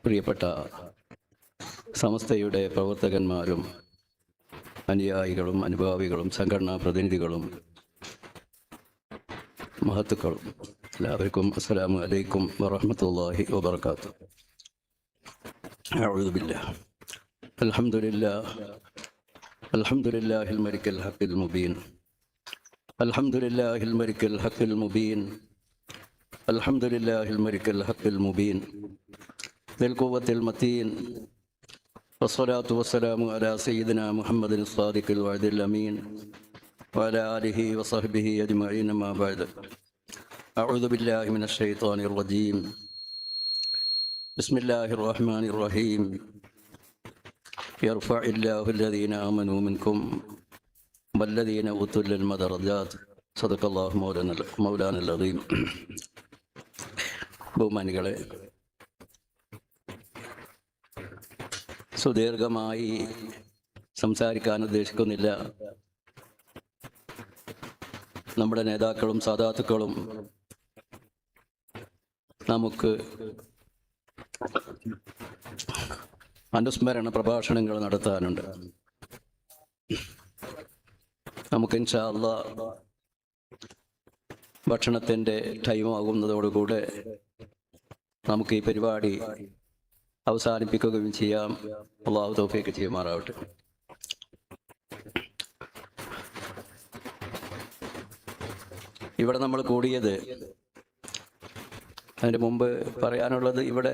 പ്രിയപ്പെട്ട സമസ്തയുടെ പ്രവർത്തകന്മാരും അനുയായികളും അനുഭാവികളും സംഘടനാ പ്രതിനിധികളും മഹത്തുക്കളും എല്ലാവർക്കും അസ്സലാമു അലൈക്കും വറഹ്മത്തുള്ളാഹി വബറകാതുഹു. അഊദു ബില്ലാഹ്. അൽഹംദുലില്ലാഹിൽ മലിക്കിൽ ഹഖിൽ മുബീൻ. അൽഹംദുലില്ലാഹിൽ മലിക്കിൽ ഹഖിൽ മുബീൻ. അൽഹംദുലില്ലാഹിൽ മലിക്കിൽ ഹഖിൽ മുബീൻ. ദിൽ ഖുവ്വത്തിൽ മതീൻ. വസ്സലാത്തു വസ്സലാമു അലാ സയ്യിദിനാ മുഹമ്മദിൻ സ്വാദിഖിൽ വഅദിൽ അമീൻ വഅലാ ആലിഹി വസഹ്ബിഹി അജ്മഈൻ. അമ്മാ ബഅദ്. അഊദു ബില്ലാഹി മിനശ് ശൈത്വാനിർ റജീം. ബിസ്മില്ലാഹിർ റഹ്മാനിർ റഹീം. യർഫഇല്ലാഹു അല്ലദീന ആമനൂ മിൻകും വല്ലദീന ഊതുൽ ഇൽമ ദറജാത്ത്. സദഖല്ലാഹു മൗലാനൽ അദീം. ബഹുമാനികളെ, സുദീർഘമായി സംസാരിക്കാൻ ഉദ്ദേശിക്കുന്നില്ല. നമ്മുടെ നേതാക്കളും സാദാത്തുക്കളും നമുക്ക് അനുസ്മരണ പ്രഭാഷണങ്ങൾ നടത്താനുണ്ട്. നമുക്ക് ഇൻഷാ അല്ലാഹ് ഭക്ഷണത്തിൻ്റെ ടൈമാകുന്നതോടുകൂടെ നമുക്ക് ഈ പരിപാടി അവസാനിപ്പിക്കുകയും ചെയ്യാം. അല്ലാഹു തൗഫീഖ് ചെയ്യുമാറാവട്ടെ. ഇവിടെ നമ്മൾ കൂടിയത്, അതിന് മുമ്പ് പറയാനുള്ളത്, ഇവിടെ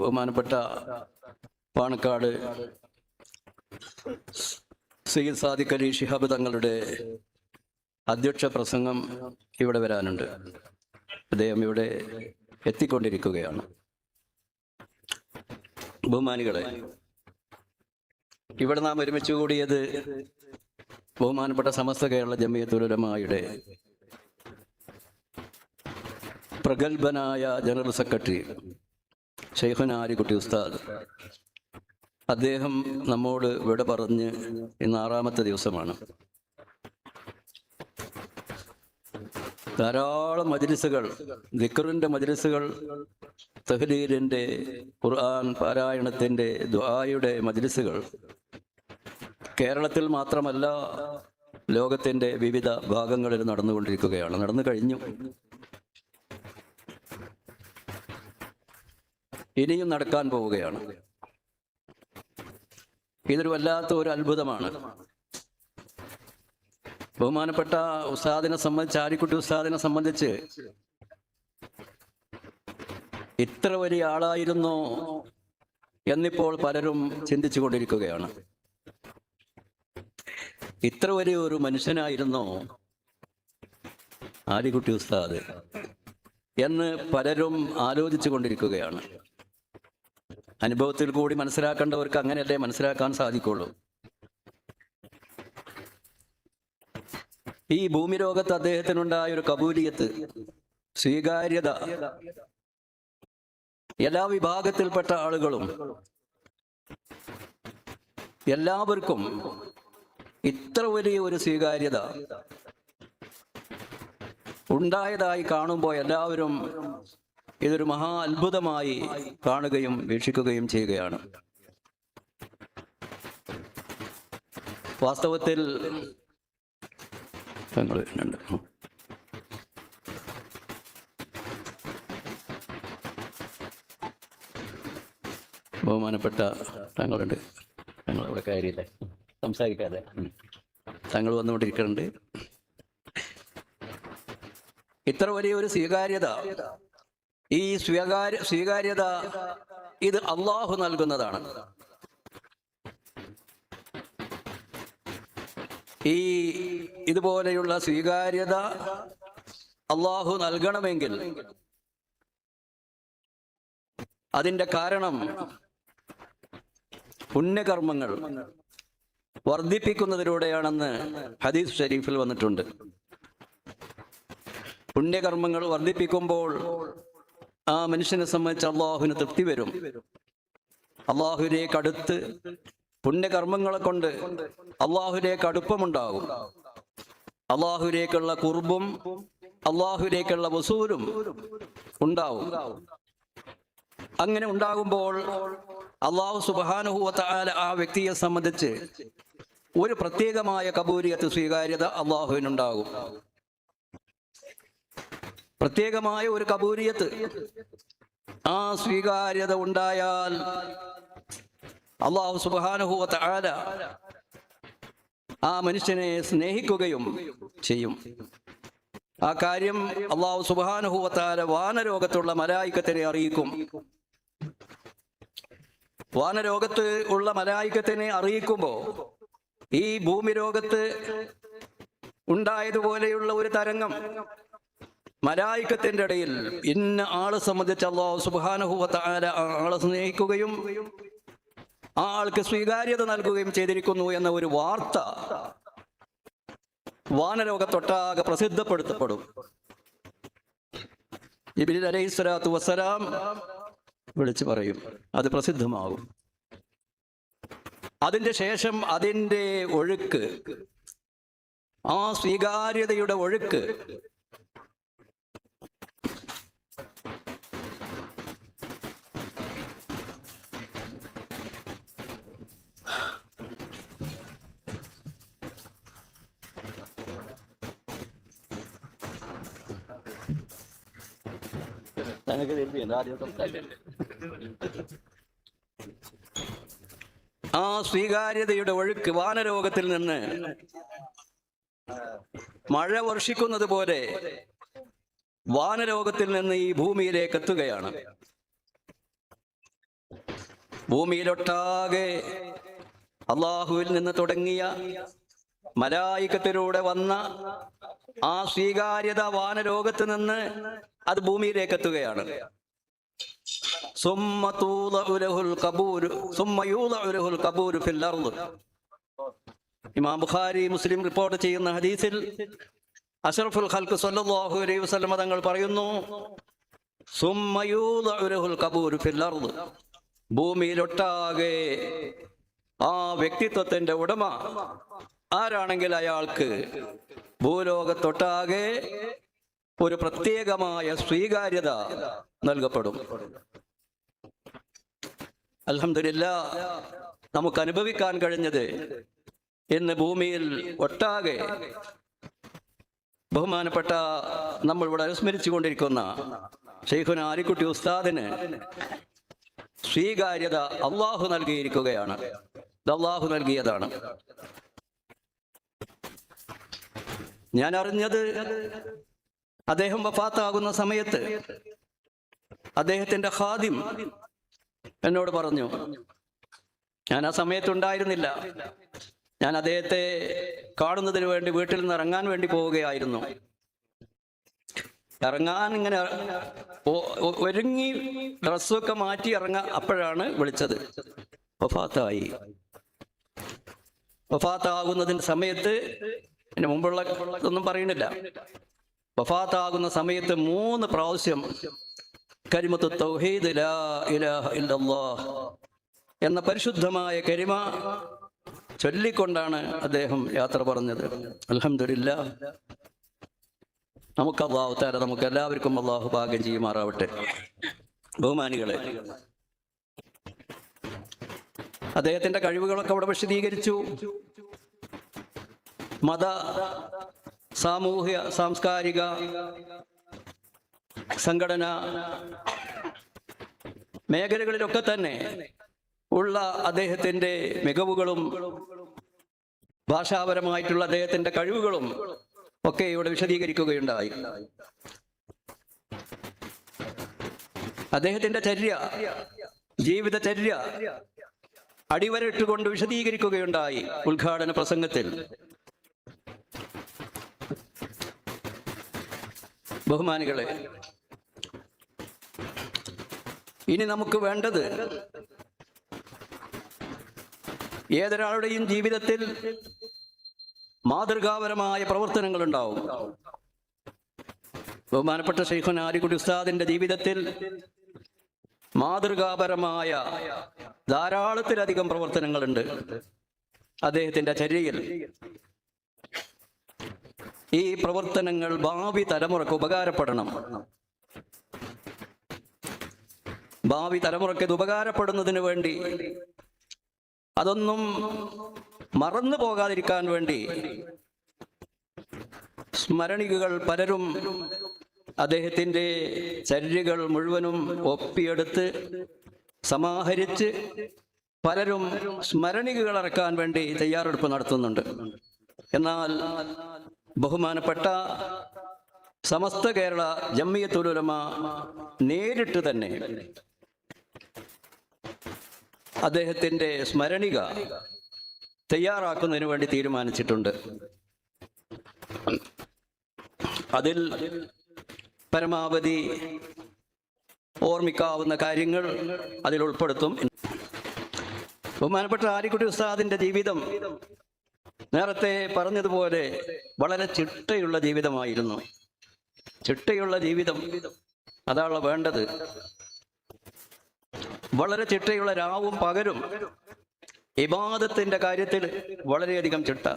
ബഹുമാനപ്പെട്ട പാണക്കാട് സയ്യിദ് സാദിഖ് അലി ശിഹാബ് തങ്ങളുടെ അധ്യക്ഷ പ്രസംഗം ഇവിടെ വരാനുണ്ട്. അദ്ദേഹം ഇവിടെ എത്തിക്കൊണ്ടിരിക്കുകയാണ്. ബഹുമാനികളെ, ഇവിടെ നാം ഒരുമിച്ച് കൂടിയത് ബഹുമാനപ്പെട്ട സമസ്ത കേരള ജമിയത്തുൽ ഉലമായുടെ പ്രഗത്ഭനായ ജനറൽ സെക്രട്ടറി ശൈഖുനാ ആലിക്കുട്ടി ഉസ്താദ്, അദ്ദേഹം നമ്മോട് വിട പറഞ്ഞ് ഇന്ന് 6ാമത്തെ ദിവസമാണ്. ധാരാളം മജ്ലിസുകൾ, ദിക്റിന്റെ മജ്ലിസുകൾ, തഹ്ലീലിന്റെ, ഖുർആൻ പാരായണത്തിന്റെ, ദുആയുടെ മജ്ലിസുകൾ കേരളത്തിൽ മാത്രമല്ല ലോകത്തിന്റെ വിവിധ ഭാഗങ്ങളിൽ നടന്നുകൊണ്ടിരിക്കുകയാണ്. നടന്നു കഴിഞ്ഞു, ഇനിയും നടക്കാൻ പോവുകയാണ്. ഇതൊരു വല്ലാത്ത ഒരു അത്ഭുതമാണ്. ബഹുമാനപ്പെട്ട ഉസ്താദിനെ സംബന്ധിച്ച്, ആലിക്കുട്ടി ഉസ്താദിനെ സംബന്ധിച്ച് ഇത്ര വലിയ ആളായിരുന്നോ എന്നിപ്പോൾ പലരും ചിന്തിച്ചു കൊണ്ടിരിക്കുകയാണ്. ഇത്ര വലിയ ഒരു മനുഷ്യനായിരുന്നോ ആലിക്കുട്ടി ഉസ്താദ് എന്ന് പലരും ആലോചിച്ചു കൊണ്ടിരിക്കുകയാണ്. അനുഭവത്തിൽ കൂടി മനസ്സിലാക്കേണ്ടവർക്ക് അങ്ങനെയല്ലേ മനസ്സിലാക്കാൻ സാധിക്കുള്ളൂ. ഈ ഭൂമി ലോകത്ത് അദ്ദേഹത്തിനുണ്ടായ ഒരു കബൂലിയത്ത്, സ്വീകാര്യത, എല്ലാ വിഭാഗത്തിൽപ്പെട്ട ആളുകളും എല്ലാവർക്കും ഇത്ര വലിയ ഒരു സ്വീകാര്യത ഉണ്ടായതായി കാണുമ്പോൾ എല്ലാവരും ഇതൊരു മഹാ അത്ഭുതമായി കാണുകയും വീക്ഷിക്കുകയും ചെയ്യുകയാണ്. വാസ്തവത്തിൽ ബഹുമാനപ്പെട്ട തങ്ങളുണ്ട്, തങ്ങളിവിടെ കാര്യമില്ലേ, സംസാരിക്കാതെ തങ്ങൾ വന്നുകൊണ്ടിരിക്കുന്നുണ്ട്. ഇത്ര വലിയൊരു സ്വീകാര്യത, ഈ സ്വീകാര്യത ഇത് അള്ളാഹു നൽകുന്നതാണ്. ഈ ഇതുപോലെയുള്ള സ്വീകാര്യത അള്ളാഹു നൽകണമെങ്കിൽ അതിൻ്റെ കാരണം പുണ്യകർമ്മങ്ങൾ വർദ്ധിപ്പിക്കുന്നതിലൂടെയാണെന്ന് ഹദീസ് ഷരീഫിൽ വന്നിട്ടുണ്ട്. പുണ്യകർമ്മങ്ങൾ വർദ്ധിപ്പിക്കുമ്പോൾ ആ മനുഷ്യനെ സംബന്ധിച്ച് അള്ളാഹുവിന് തൃപ്തി വരും. അള്ളാഹുവിലേക്ക് അടുത്ത് പുണ്യകർമ്മങ്ങളെ കൊണ്ട് അള്ളാഹുവിലേക്ക് അടുപ്പമുണ്ടാകും. അള്ളാഹുവിലേക്കുള്ള ഖുർബും അള്ളാഹുവിലേക്കുള്ള വസൂലും ഉണ്ടാവും. അങ്ങനെ ഉണ്ടാകുമ്പോൾ അല്ലാഹു സുബ്ഹാനഹു വ തആല ആ വ്യക്തിയെ സംബന്ധിച്ച് ഒരു പ്രത്യേകമായ കബൂലിയത്ത്, സ്വീകാര്യത അള്ളാഹുവിനുണ്ടാകും. പ്രത്യേകമായ ഒരു കബൂലിയത്ത്, ആ സ്വീകാര്യത ഉണ്ടായാൽ അല്ലാഹു സുബ്ഹാനഹു വ തആല ആ മനുഷ്യനെ സ്നേഹിക്കുകയും ചെയ്യും. ആ കാര്യം അല്ലാഹു സുബ്ഹാനഹു വ തആല വാനലോകത്തുള്ള മലായികത്തിനെ അറിയിക്കും. വാനലോകത്ത് ഉള്ള മലായികത്തിനെ അറിയിക്കുമ്പോൾ ഈ ഭൂമി ലോകത്ത് ഉണ്ടായതുപോലെയുള്ള ഒരു തരംഗം മലായികത്തിന്റെ ഇടയിൽ ഇന്ന ആളെ സംബന്ധിച്ച് അല്ലാഹു സുബ്ഹാനഹു വ തആല ആളെ സ്നേഹിക്കുകയും ആ ആൾക്ക് സ്വീകാര്യത നൽകുകയും ചെയ്തിരിക്കുന്നു എന്ന ഒരു വാർത്ത വാനലോകത്തൊട്ടാകെ പ്രസിദ്ധപ്പെടുത്തപ്പെടും. ജിബ്രീൽ അലൈഹിസ്സലാത്തു വസ്സലാം വിളിച്ചു പറയും, അത് പ്രസിദ്ധമാകും. അതിൻ്റെ ശേഷം അതിൻ്റെ ഒഴുക്ക്, ആ സ്വീകാര്യതയുടെ ഒഴുക്ക് ആ സ്വീകാര്യതയുടെ ഒഴുക്ക് വാനലോകത്തിൽ നിന്ന് മഴ വർഷിക്കുന്നത് പോലെ വാനലോകത്തിൽ നിന്ന് ഈ ഭൂമിയിലേക്ക് എത്തുകയാണ്. ഭൂമിയിലൊട്ടാകെ അള്ളാഹുവിൽ നിന്ന് തുടങ്ങിയ മലായികത്തിലൂടെ വന്ന ആ സ്വീകാര്യത വാനലോകത്ത് നിന്ന് അത് ഭൂമിയിലേക്ക് എത്തുകയാണ്. ഇമാം ബുഖാരി, മുസ്ലിം റിപ്പോർട്ട് ചെയ്യുന്ന ഹദീസിൽ അഷ്റഫുൽ ഖൽഖ് സ്വല്ലല്ലാഹു അലൈഹി വസല്ലം തങ്ങൾ പറയുന്നു, സുമ്മ യൂദഉ ലഹുൽ ഖബൂരു ഫിൽ അർദ്, ഭൂമിയിലൊട്ടാകെ ആ വ്യക്തിത്വത്തിന്റെ ഉടമ ആരാണെങ്കിൽ അയാൾക്ക് ഭൂലോകത്തൊട്ടാകെ ഒരു പ്രത്യേകമായ സ്വീകാര്യത നൽകപ്പെടും. അൽഹംദുലില്ലാഹ്, നമുക്ക് അനുഭവിക്കാൻ കഴിഞ്ഞത് ഇന്ന് ഭൂമിയിൽ ഒട്ടാകെ ബഹുമാനപ്പെട്ട നമ്മൾ ഇവിടെ അനുസ്മരിച്ചു കൊണ്ടിരിക്കുന്ന ശൈഖുന ആലിക്കുട്ടി ഉസ്താദിന് സ്വീകാര്യത അള്ളാഹു നൽകിയിരിക്കുകയാണ്. ഇത് അള്ളാഹു നൽകിയതാണ്. ഞാൻ അറിഞ്ഞത് അദ്ദേഹം വഫാത്താകുന്ന സമയത്ത് അദ്ദേഹത്തിന്റെ ഖാദിം എന്നോട് പറഞ്ഞു, ഞാൻ ആ സമയത്തുണ്ടായിരുന്നില്ല, ഞാൻ അദ്ദേഹത്തെ കാണുന്നതിന് വേണ്ടി വീട്ടിൽ നിന്ന് ഇറങ്ങാൻ വേണ്ടി പോവുകയായിരുന്നു. ഇറങ്ങാൻ ഇങ്ങനെ ഒരുങ്ങി ഡ്രസ്സൊക്കെ മാറ്റി അപ്പോഴാണ് വിളിച്ചത്. വഫാത്തായി. വഫാത്താകുന്നതിന്റെ സമയത്ത്, ഇതിന് മുമ്പുള്ള ഒന്നും പറയുന്നില്ല, വഫാത്താകുന്ന സമയത്ത് 3 പ്രാവശ്യം കലിമത്തു തൗഹീദ് ലാ ഇലാഹ ഇല്ലല്ലാഹ് എന്ന പരിശുദ്ധമായ കലിമ ചൊല്ലിക്കൊണ്ടാണ് അദ്ദേഹം യാത്ര പറഞ്ഞത്. അൽഹംദുലില്ലാഹ്, നമുക്ക് അല്ലാഹു തആല നമുക്ക് എല്ലാവർക്കും അല്ലാഹു ഭാഗ്യം ചെയ്യുമാറാവട്ടെ. ബഹുമാനികളെ, അദ്ദേഹത്തിന്റെ കഴിവുകളൊക്കെ അവിടെ വിശദീകരിച്ചു. മത, സാമൂഹ്യ, സാംസ്കാരിക, സംഘടന മേഖലകളിലൊക്കെ തന്നെ ഉള്ള അദ്ദേഹത്തിന്റെ മികവുകളും ഭാഷാപരമായിട്ടുള്ള അദ്ദേഹത്തിന്റെ കഴിവുകളും ഒക്കെ ഇവിടെ വിശദീകരിക്കുകയുണ്ടായി. അദ്ദേഹത്തിന്റെ ചര്യ, ജീവിതചര്യ അടിവരയിട്ടുകൊണ്ട് വിശദീകരിക്കുകയുണ്ടായി ഉദ്ഘാടന പ്രസംഗത്തിൽ. ബഹുമാനികളെ, ഇനി നമുക്ക് വേണ്ടത് ഏതൊരാളുടെയും ജീവിതത്തിൽ മാതൃകാപരമായ പ്രവർത്തനങ്ങൾ ഉണ്ടാവും. ബഹുമാനപ്പെട്ട ശൈഖുന ആലിക്കുട്ടി ഉസ്താദിന്റെ ജീവിതത്തിൽ മാതൃകാപരമായ ധാരാളത്തിലധികം പ്രവർത്തനങ്ങളുണ്ട്. അദ്ദേഹത്തിന്റെ ചര്യയിൽ ഈ പ്രവർത്തനങ്ങൾ ഭാവി തലമുറക്ക് ഉപകാരപ്പെടണം. ഭാവി തലമുറയ്ക്ക് ഇത് ഉപകാരപ്പെടുന്നതിന് വേണ്ടി, അതൊന്നും മറന്നു പോകാതിരിക്കാൻ വേണ്ടി സ്മരണികകൾ പലരും അദ്ദേഹത്തിൻ്റെ ചര്യകൾ മുഴുവനും ഒപ്പിയെടുത്ത് സമാഹരിച്ച് പലരും സ്മരണികകൾ ഇറക്കാൻ വേണ്ടി തയ്യാറെടുപ്പ് നടത്തുന്നുണ്ട്. എന്നാൽ ബഹുമാനപ്പെട്ട സമസ്ത കേരള ജംഇയ്യത്തുൽ ഉലമ നേരിട്ട് തന്നെ അദ്ദേഹത്തിൻ്റെ സ്മരണിക തയ്യാറാക്കുന്നതിന് വേണ്ടി തീരുമാനിച്ചിട്ടുണ്ട്. അതിൽ പരമാവധി ഓർമ്മിക്കാവുന്ന കാര്യങ്ങൾ അതിൽ ഉൾപ്പെടുത്തും. ബഹുമാനപ്പെട്ട ആലിക്കുട്ടി ഉസ്താദിന്റെ ജീവിതം നേരത്തെ പറഞ്ഞതുപോലെ വളരെ ചിട്ടയുള്ള ജീവിതമായിരുന്നു. ചിട്ടയുള്ള ജീവിതം അതാണ് വേണ്ടത്. വളരെ ചിട്ടയുള്ള രാവും പകലും ഇബാദത്തിന്റെ കാര്യത്തിൽ വളരെയധികം ചിട്ട,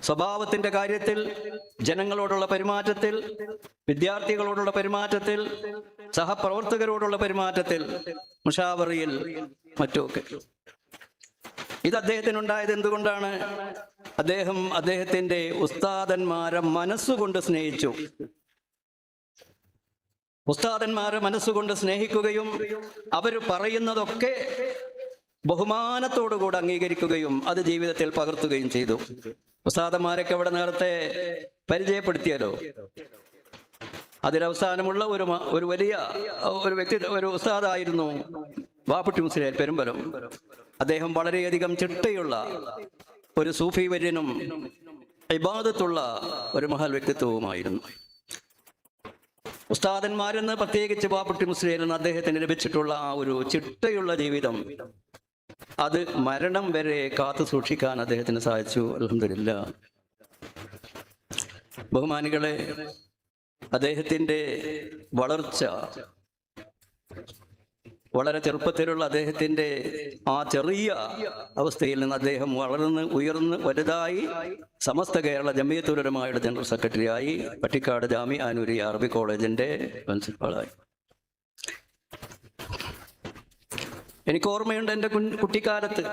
സ്വഭാവത്തിന്റെ കാര്യത്തിൽ, ജനങ്ങളോടുള്ള പെരുമാറ്റത്തിൽ, വിദ്യാർത്ഥികളോടുള്ള പെരുമാറ്റത്തിൽ, സഹപ്രവർത്തകരോടുള്ള പെരുമാറ്റത്തിൽ, മുഷാവറയിൽ, മറ്റുമൊക്കെ. ഇത് അദ്ദേഹത്തിനുണ്ടായത് എന്തുകൊണ്ടാണ്? അദ്ദേഹത്തിന്റെ ഉസ്താദന്മാരെ മനസ്സുകൊണ്ട് സ്നേഹിച്ചു. ഉസ്താദന്മാരെ മനസ്സുകൊണ്ട് സ്നേഹിക്കുകയും അവർ പറയുന്നതൊക്കെ ബഹുമാനത്തോടുകൂടി അംഗീകരിക്കുകയും അത് ജീവിതത്തിൽ പകർത്തുകയും ചെയ്തു. ഉസ്താദന്മാരൊക്കെ ഇവിടെ നേരത്തെ പരിചയപ്പെടുത്തിയല്ലോ. അതിലവസാനമുള്ള ഒരു വലിയ ഒരു ഉസ്താദായിരുന്നു വാപ്പുട്ടി മുസ്ലിയാർ പെരുമ്പലം. അദ്ദേഹം വളരെയധികം ചിട്ടയുള്ള ഒരു സൂഫി വര്യനും ഇബാദത്തുള്ള ഒരു മഹൽ വ്യക്തിത്വവുമായിരുന്നു. ഉസ്താദന്മാരെന്ന് പ്രത്യേകിച്ച് വാപ്പുട്ടി മുസ്ലിയാരെന്ന് അദ്ദേഹത്തിന് ലഭിച്ചിട്ടുള്ള ആ ഒരു ചിട്ടയുള്ള ജീവിതം, അത് മരണം വരെ കാത്തു സൂക്ഷിക്കാൻ അദ്ദേഹത്തിന് സാധിച്ചു. അൽഹംദുലില്ലാഹ്. ബഹുമാനികളെ, അദ്ദേഹത്തിൻ്റെ വളർച്ച, വളരെ ചെറുപ്പത്തിലുള്ള അദ്ദേഹത്തിൻ്റെ ആ ചെറിയ അവസ്ഥയിൽ നിന്ന് അദ്ദേഹം വളർന്ന് ഉയർന്ന് വലുതായി സമസ്ത കേരള ജംഇയ്യത്തുൽ ഉലമയുടെ ജനറൽ സെക്രട്ടറിയായി, പട്ടിക്കാട് ജാമിഅ നൂരിയ അറബി കോളേജിൻ്റെ പ്രിൻസിപ്പാളായി. എനിക്ക് ഓർമ്മയുണ്ട് എൻ്റെ കുട്ടിക്കാലത്ത്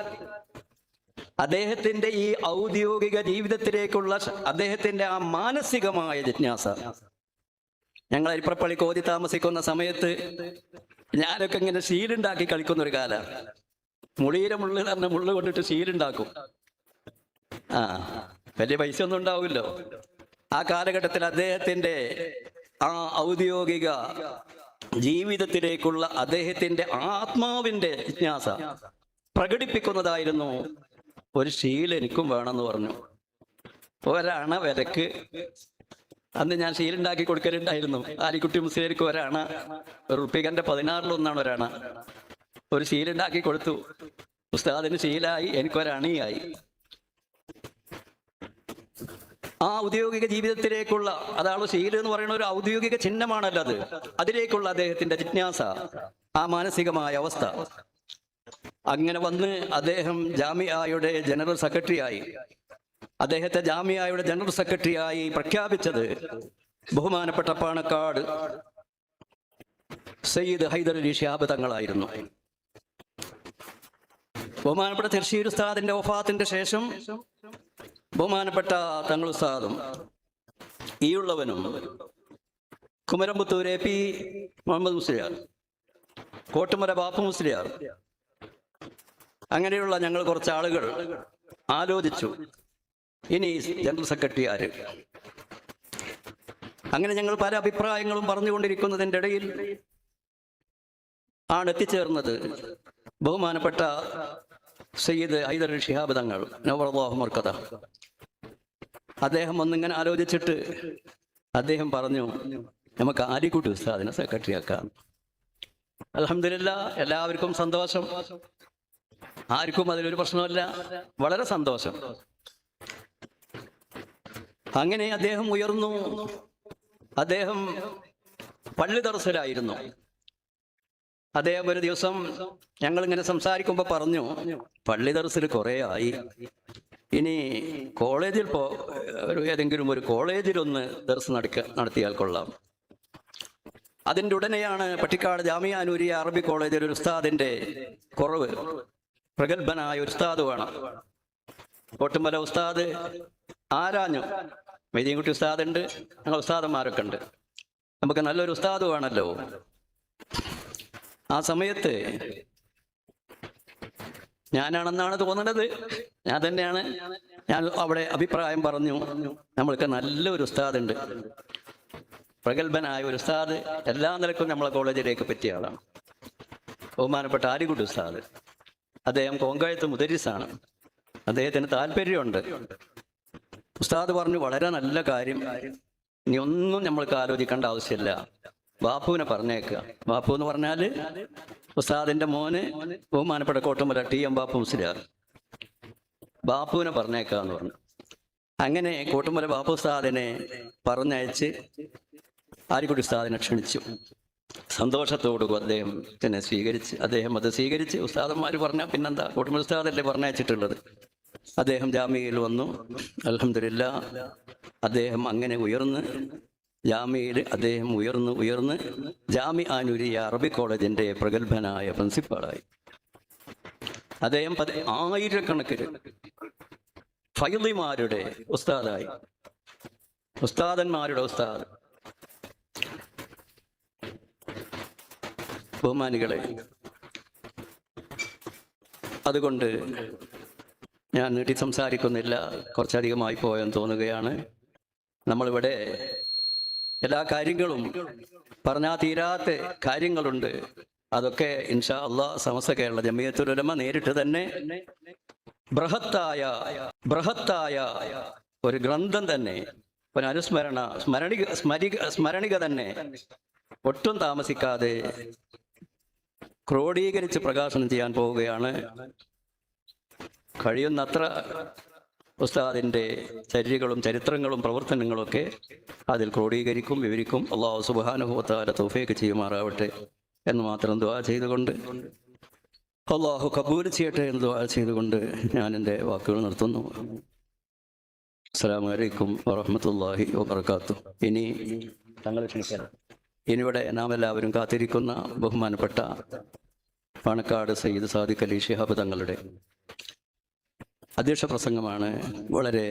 അദ്ദേഹത്തിൻ്റെ ഈ ഔദ്യോഗിക ജീവിതത്തിലേക്കുള്ള അദ്ദേഹത്തിൻ്റെ ആ മാനസികമായ ജിജ്ഞാസ. ഞങ്ങൾ അരിപ്പപ്പള്ളിക്ക് ഓതി താമസിക്കുന്ന സമയത്ത് ഞാനൊക്കെ ഇങ്ങനെ ശീലുണ്ടാക്കി കളിക്കുന്ന ഒരു കാലം. മുളിയിലെ മുള്ളു പറഞ്ഞ മുള്ളു കൊണ്ടിട്ട് ശീലുണ്ടാക്കും. വലിയ പൈസ ഒന്നും ഉണ്ടാവില്ലോ. ആ കാലഘട്ടത്തിൽ അദ്ദേഹത്തിൻ്റെ ആ ഔദ്യോഗിക ജീവിതത്തിലേക്കുള്ള അദ്ദേഹത്തിൻ്റെ ആത്മാവിൻ്റെ ജിജ്ഞാസ പ്രകടിപ്പിക്കുന്നതായിരുന്നു. ഒരു ശീല എനിക്കും വേണമെന്ന് പറഞ്ഞു. ഒരണ വിലക്ക് അന്ന് ഞാൻ ശീലുണ്ടാക്കി കൊടുക്കലുണ്ടായിരുന്നു. ആലിക്കുട്ടി മുസ്ലിയാർക്ക് ഒരണ, റുപ്പികന്റെ 16 ഒരണ. ഒരു ശീലുണ്ടാക്കി കൊടുത്തു. ഉസ്താദിന് ശീലായി, എനിക്കൊരണയായി. ആ ഔദ്യോഗിക ജീവിതത്തിലേക്കുള്ള, അതാണ് ശീലം എന്ന് പറയുന്ന ഒരു ഔദ്യോഗിക ചിഹ്നമാണല്ലോ അത്. അതിലേക്കുള്ള അദ്ദേഹത്തിന്റെ ജിജ്ഞാസ, ആ മാനസികമായ അവസ്ഥ. അങ്ങനെ വന്ന് അദ്ദേഹം ജാമിഅയുടെ ജനറൽ സെക്രട്ടറിയായി. അദ്ദേഹത്തെ ജാമിഅയുടെ ജനറൽ സെക്രട്ടറിയായി പ്രഖ്യാപിച്ചത് ബഹുമാനപ്പെട്ട പാണക്കാട് സയ്യിദ് ഹൈദർ അലി ശിഹാബ് തങ്ങളായിരുന്നു. ബഹുമാനപ്പെട്ട തിർശീർ ഉസ്താദിന്റെ വഫാത്തിന്റെ ശേഷം ബഹുമാനപ്പെട്ട തങ്ങൾ ഉസ്താദും ഈയുള്ളവനും കുമരംപുത്തൂർ AP മുഹമ്മദ് മുസ്ലിയാർ, കോട്ടുമല ബാപ്പു മുസ്ലിയാർ, അങ്ങനെയുള്ള ഞങ്ങൾ കുറച്ച് ആളുകൾ ആലോചിച്ചു, ഇനി ജനറൽ സെക്രട്ടറി ആര്? അങ്ങനെ ഞങ്ങൾ പല അഭിപ്രായങ്ങളും പറഞ്ഞുകൊണ്ടിരിക്കുന്നതിൻ്റെ ഇടയിൽ ആണ് എത്തിച്ചേർന്നത് ബഹുമാനപ്പെട്ട സയ്യിദ് ഹൈദർ അലി ശിഹാബ് തങ്ങൾ നവറല്ലാഹു മർക്കദ. അദ്ദേഹം ഒന്നിങ്ങനെ ആലോചിച്ചിട്ട് അദ്ദേഹം പറഞ്ഞു, നമുക്ക് ആലിക്കുട്ടി ഉസ്താദിനെ സെക്രട്ടറി ആക്കാം. അൽഹംദുലില്ലാഹ്, എല്ലാവർക്കും സന്തോഷം, ആർക്കും അതിലൊരു പ്രശ്നമല്ല, വളരെ സന്തോഷം. അങ്ങനെ അദ്ദേഹം ഉയർന്നു. അദ്ദേഹം പള്ളി ദർസിലായിരുന്നു. അദ്ദേഹം ഒരു ദിവസം ഞങ്ങളിങ്ങനെ സംസാരിക്കുമ്പോൾ പറഞ്ഞു, പള്ളി ദർസിൽ കുറേ ആയി, ഇനി കോളേജിൽ ഏതെങ്കിലും ഒരു കോളേജിലൊന്ന് ദർസ് നടത്തിയാൽ കൊള്ളാം. അതിൻ്റെ ഉടനെയാണ് പട്ടിക്കാട് ജാമിയ നൂരിയ അറബി കോളേജിൽ ഒരു ഉസ്താദിന്റെ കുറവ്. പ്രഗത്ഭനായ ഒരു ഉസ്താദ് വേണം. കോട്ടുമല ഉസ്താദ് ആരാഞ്ഞു. മെയ്തീൻകുട്ടി ഉസ്താദ് ഉണ്ട്, ഞങ്ങൾ ഉസ്താദന്മാരൊക്കെ ഉണ്ട്, നമുക്ക് നല്ലൊരു ഉസ്താദ് വേണമല്ലോ. ആ സമയത്ത് ഞാനാണെന്നാണ് തോന്നുന്നത്, ഞാൻ തന്നെയാണ്. ഞാൻ അവിടെ അഭിപ്രായം പറഞ്ഞു, നമ്മൾക്ക് നല്ലൊരു ഉസ്താദ് ഉണ്ട്, പ്രഗത്ഭനായ ഒരു ഉസ്താദ്, എല്ലാ നിലക്കും നമ്മളെ കോളേജിലേക്ക് പറ്റിയ ആളാണ്, ബഹുമാനപ്പെട്ട ആലിക്കുട്ടി ഉസ്താദ്. അദ്ദേഹം കോങ്കഴത്ത് മുദരിസാണ്, അദ്ദേഹത്തിന് താല്പര്യമുണ്ട്. ഉസ്താദ് പറഞ്ഞു, വളരെ നല്ല കാര്യം, ഇനി ഒന്നും നമ്മൾക്ക് ആലോചിക്കേണ്ട ആവശ്യമില്ല, ബാപ്പുവിനെ പറഞ്ഞേക്കുക. ബാപ്പു എന്ന് പറഞ്ഞാൽ ഉസ്താദിന്റെ മോന് ബഹുമാനപ്പെട്ട കോട്ടുമല TM ബാപ്പു മുസ്ലിയാർ, ബാപ്പുവിനെ പറഞ്ഞേക്കുക എന്ന് പറഞ്ഞു. അങ്ങനെ കോട്ടുമല ബാപ്പു ഉസ്താദിനെ പറഞ്ഞയച്ച് ആലിക്കുട്ടി ഉസ്താദിനെ ക്ഷണിച്ചു. സന്തോഷത്തോടുകൂടി അദ്ദേഹം അത് സ്വീകരിച്ച് ഉസ്താദന്മാർ പറഞ്ഞാൽ പിന്നെന്താ, കോട്ടുമല ഉസ്താദല്ലേ പറഞ്ഞയച്ചിട്ടുള്ളത്. അദ്ദേഹം ജാമ്യയിൽ വന്നു. അൽഹംദുലില്ലാ, അദ്ദേഹം അങ്ങനെ ജാമ്യയിൽ അദ്ദേഹം ഉയർന്ന് ജാമിഅ നൂരിയ അറബി കോളേജിന്റെ പ്രഗത്ഭനായ പ്രിൻസിപ്പാളായി. അദ്ദേഹം ആയിരക്കണക്കിന് ഫൈളിമാരുടെ ഉസ്താദായി, ഉസ്താദന്മാരുടെ ഉസ്താദ്. ബഹുമാനികളെ, അതുകൊണ്ട് ഞാൻ നീട്ടി സംസാരിക്കുന്നില്ല, കുറച്ചധികമായി പോയെന്ന് തോന്നുകയാണ്. നമ്മളിവിടെ എല്ലാ കാര്യങ്ങളും പറഞ്ഞാൽ തീരാത്ത കാര്യങ്ങളുണ്ട്. അതൊക്കെ ഇൻഷാ അല്ലാഹ് സമസ്ത കേരള ജമിയത്തുൽ ഉലമ നേരിട്ട് തന്നെ ബൃഹത്തായ ഒരു ഗ്രന്ഥം തന്നെ, ഒരു സ്മരണിക തന്നെ ഒട്ടും താമസിക്കാതെ ക്രോഡീകരിച്ച് പ്രകാശനം ചെയ്യാൻ പോവുകയാണ്. കഴിയുന്നത്ര ഉസ്താദിന്റെ ചര്യകളും ചരിത്രങ്ങളും പ്രവർത്തനങ്ങളും ഒക്കെ അതിൽ ക്രോഡീകരിക്കും, വിവരിക്കും. അല്ലാഹു സുബ്ഹാനഹു വ തആല തൗഫീഖ് ചെയ്യുമാറാവട്ടെ എന്ന് മാത്രം ദുആ ചെയ്തുകൊണ്ട്, അല്ലാഹു കബൂൽ ചെയ്യട്ടെ എന്ന് ദുആ ചെയ്തുകൊണ്ട് ഞാൻ എൻ്റെ വാക്കുകൾ നിർത്തുന്നു. അസ്സലാമു അലൈക്കും വറഹ്മത്തുള്ളാഹി വബറകാതുഹു. ഇനി തങ്ങളെ ക്ഷണിക്കണം. ഇനിവിടെ നാം എല്ലാവരും കാത്തിരിക്കുന്ന ബഹുമാനപ്പെട്ട പാണക്കാട് സയ്യിദ് സാദിഖ് അലി ശിഹാബ് തങ്ങളുടെ അധ്യക്ഷ പ്രസംഗമാണ്. വളരെ